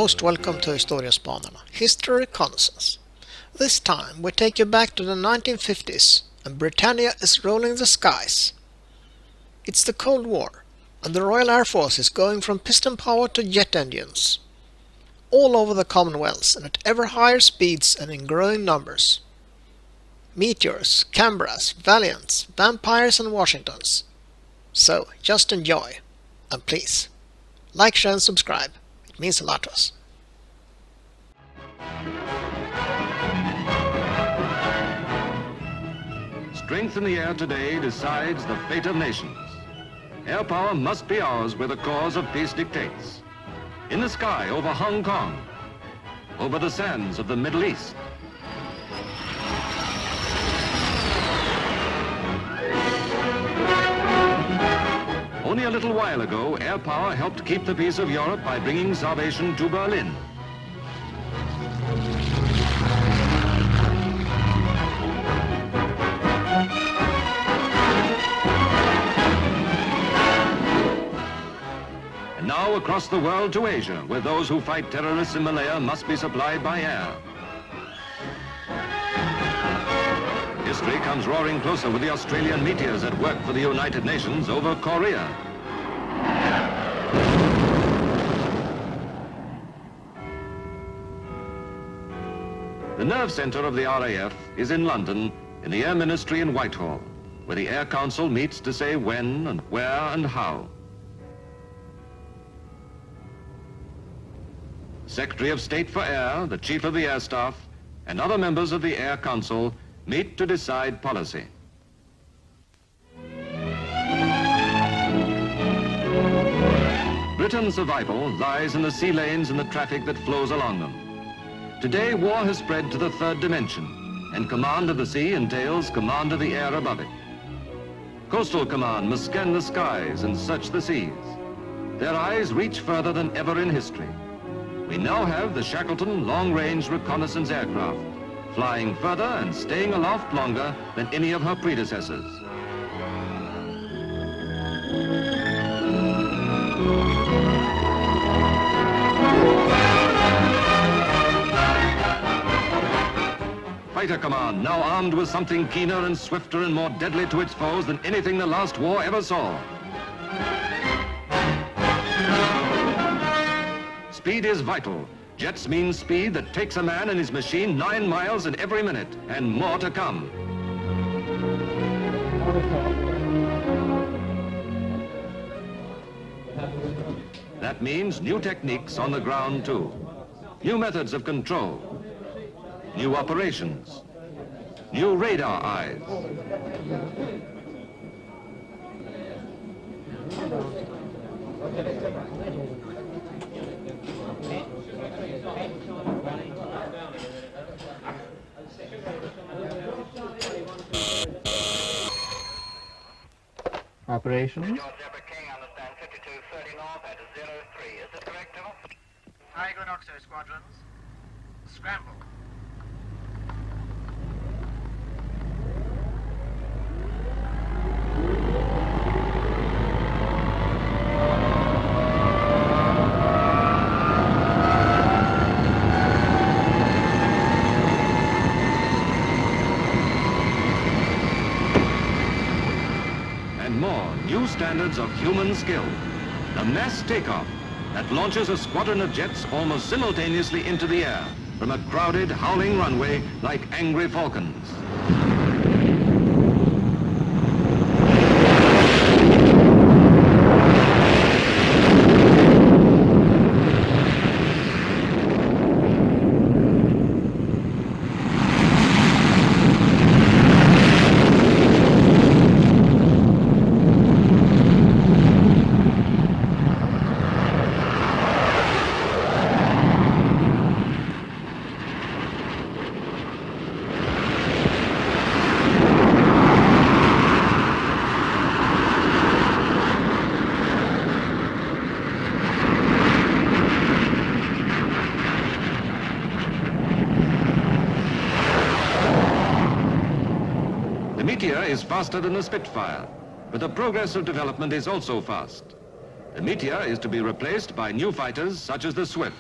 Most welcome to Historiespanarna, History Reconnaissance. This time we take you back to the 1950s and Britannia is ruling the skies. It's the Cold War and the Royal Airforce is going from piston power to jet engines. All over the commonwealth and at ever higher speeds and in growing numbers. Meteors, Canberras, Valiants, Vampires and Washingtons. So just enjoy. And please, like, share and subscribe. It means a lot to us. Strength in the air today decides the fate of nations. Air power must be ours where the cause of peace dictates. In the sky over Hong Kong, over the sands of the Middle East. Only a little while ago, air power helped keep the peace of Europe by bringing salvation to Berlin. And now across the world to Asia, where those who fight terrorists in Malaya must be supplied by air. History comes roaring closer with the Australian Meteors at work for the United Nations over Korea. The nerve centre of the RAF is in London, in the Air Ministry in Whitehall, where the Air Council meets to say when and where and how. Secretary of State for Air, the Chief of the Air Staff, and other members of the Air Council meet to decide policy. Britain's survival lies in the sea lanes and the traffic that flows along them. Today, war has spread to the third dimension, and command of the sea entails command of the air above it. Coastal Command must scan the skies and search the seas. Their eyes reach further than ever in history. We now have the Shackleton long-range reconnaissance aircraft, flying further and staying aloft longer than any of her predecessors. Fighter Command, now armed with something keener and swifter and more deadly to its foes than anything the last war ever saw. Speed is vital. Jets mean speed that takes a man and his machine 9 miles in every minute, and more to come. That means new techniques on the ground too. New methods of control. New operations. New radar eyes. Operations. King, understand 5230 north at 03. Is this correct, General? Tiger Oxo squadrons. Scramble. New standards of human skill. The mass takeoff that launches a squadron of jets almost simultaneously into the air from a crowded, howling runway like angry falcons. The Meteor is faster than the Spitfire, but the progress of development is also fast. The Meteor is to be replaced by new fighters such as the Swift.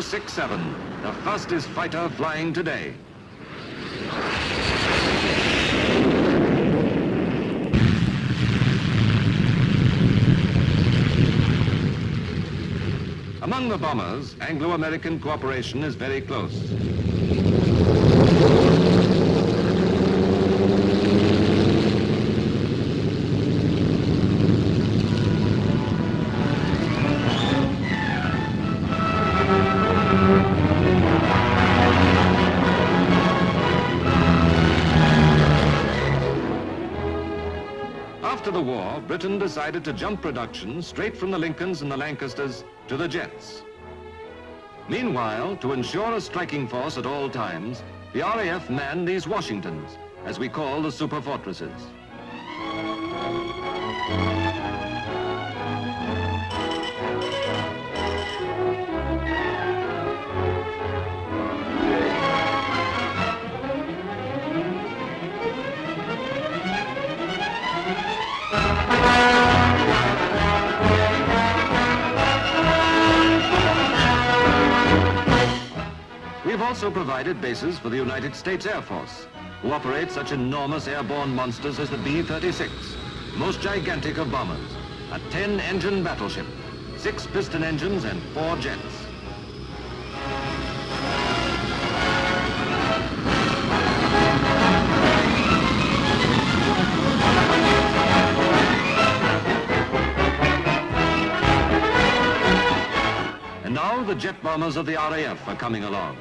067, the fastest fighter flying today. Among the bombers, Anglo-American cooperation is very close. After the war, Britain decided to jump production straight from the Lincolns and the Lancasters to the jets. Meanwhile, to ensure a striking force at all times, the RAF manned these Washingtons, as we call the super fortresses. We've also provided bases for the United States Air Force, who operate such enormous airborne monsters as the B-36, most gigantic of bombers, a 10-engine battleship, 6 piston engines and 4 jets. And now the jet bombers of the RAF are coming along.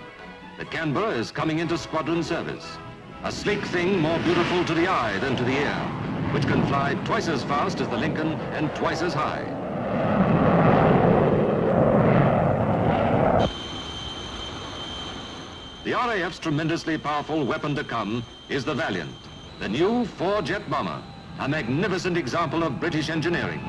The Canberra is coming into squadron service, a sleek thing more beautiful to the eye than to the ear, which can fly twice as fast as the Lincoln and twice as high. The RAF's tremendously powerful weapon to come is the Valiant, the new 4-jet bomber, a magnificent example of British engineering.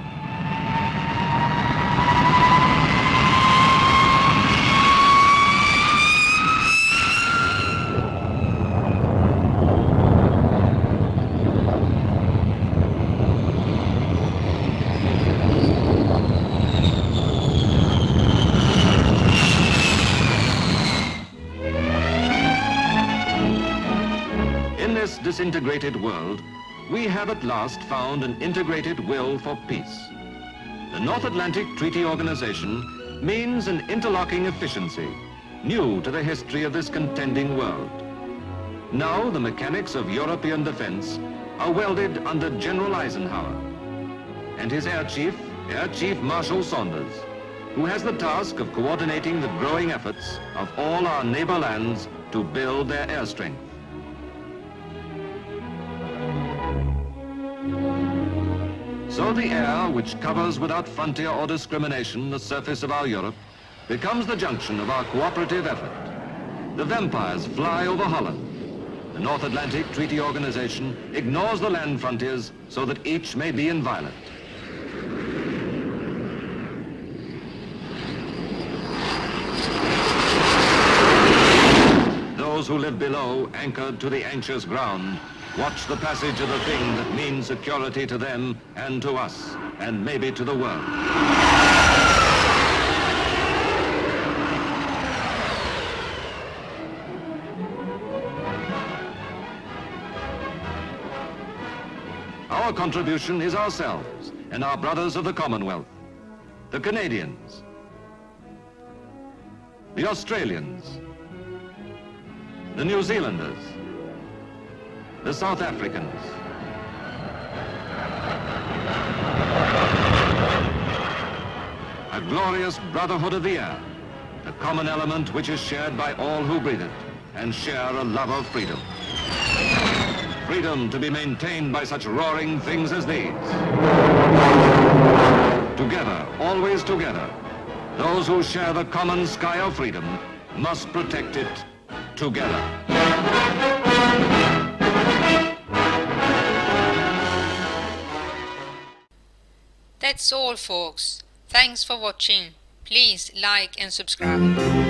In this disintegrated world, we have at last found an integrated will for peace. The North Atlantic Treaty Organization means an interlocking efficiency, new to the history of this contending world. Now the mechanics of European defense are welded under General Eisenhower and his Air Chief Marshal Saunders, who has the task of coordinating the growing efforts of all our neighbor lands to build their air strength. So the air, which covers without frontier or discrimination the surface of our Europe, becomes the junction of our cooperative effort. The vampires fly over Holland. The North Atlantic Treaty Organization ignores the land frontiers so that each may be inviolate. Those who live below, anchored to the anxious ground, watch the passage of the thing that means security to them and to us, and maybe to the world. Our contribution is ourselves and our brothers of the Commonwealth, the Canadians, the Australians, the New Zealanders, the South Africans, a glorious brotherhood of the air, a common element which is shared by all who breathe it and share a love of freedom. Freedom to be maintained by such roaring things as these. Together, always together, those who share the common sky of freedom must protect it together. That's all, folks. Thanks for watching. Please like and subscribe.